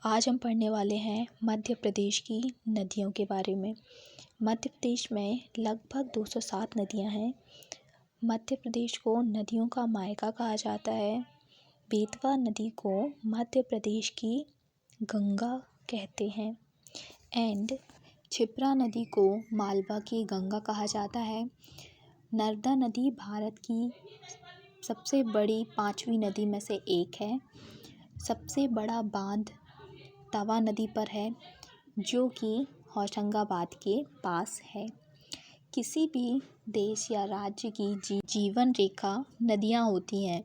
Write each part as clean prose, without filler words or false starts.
आज हम पढ़ने वाले हैं मध्य प्रदेश की नदियों के बारे में। मध्य प्रदेश में लगभग 207 नदियां हैं। मध्य प्रदेश को नदियों का मायका कहा जाता है। बेतवा नदी को मध्य प्रदेश की गंगा कहते हैं एंड क्षिप्रा नदी को मालवा की गंगा कहा जाता है। नर्मदा नदी भारत की सबसे बड़ी 5वीं नदी में से एक है। सबसे बड़ा बांध तवा नदी पर है जो कि होशंगाबाद के पास है। किसी भी देश या राज्य की जीवन रेखा नदियां होती हैं।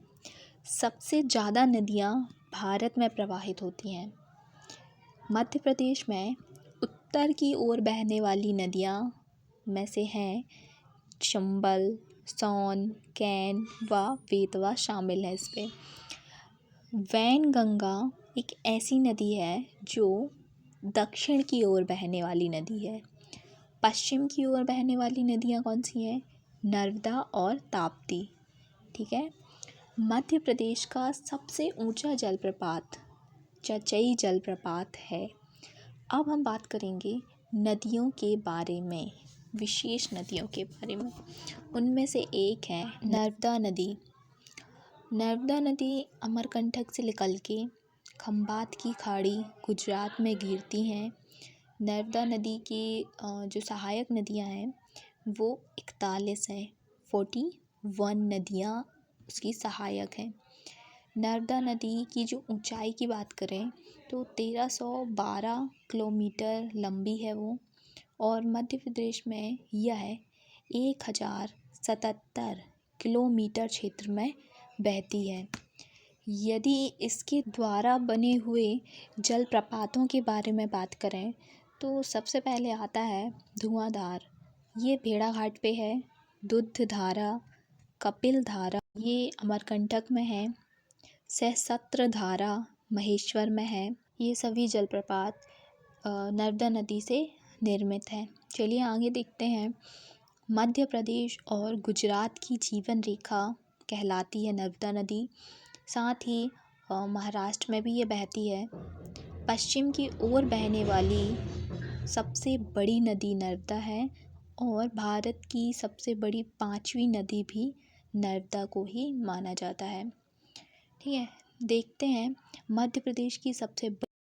सबसे ज़्यादा नदियां भारत में प्रवाहित होती हैं। मध्य प्रदेश में उत्तर की ओर बहने वाली नदियां में से हैं चंबल, सोन, कैन व बेतवा शामिल है इसमें। वैनगंगा एक ऐसी नदी है जो दक्षिण की ओर बहने वाली नदी है। पश्चिम की ओर बहने वाली नदियाँ कौन सी हैं? नर्मदा और ताप्ती। ठीक है। मध्य प्रदेश का सबसे ऊंचा जलप्रपात चचई जलप्रपात है। अब हम बात करेंगे नदियों के बारे में, विशेष नदियों के बारे में। उनमें से एक है नर्मदा नदी। नर्मदा नदी अमरकंटक से निकल के खंबात की खाड़ी गुजरात में गिरती हैं। नर्मदा नदी की जो सहायक नदियां हैं वो 41 हैं। 41 नदियां उसकी सहायक हैं। नर्मदा नदी की जो ऊंचाई की बात करें तो 1312 किलोमीटर लंबी है वो, और मध्य प्रदेश में यह 1077 किलोमीटर क्षेत्र में बहती है। यदि इसके द्वारा बने हुए जलप्रपातों के बारे में बात करें तो सबसे पहले आता है धुआंधार, ये भेड़ाघाट पे है। दुधधारा, कपिलधारा ये अमरकंटक में है। सहस्त्रधारा महेश्वर में है। ये सभी जलप्रपात नर्मदा नदी से निर्मित हैं। चलिए आगे देखते हैं। मध्य प्रदेश और गुजरात की जीवन रेखा कहलाती है नर्मदा नदी। साथ ही महाराष्ट्र में भी ये बहती है। पश्चिम की ओर बहने वाली सबसे बड़ी नदी नर्मदा है और भारत की सबसे बड़ी 5वीं नदी भी नर्मदा को ही माना जाता है। ठीक है, देखते हैं मध्य प्रदेश की सबसे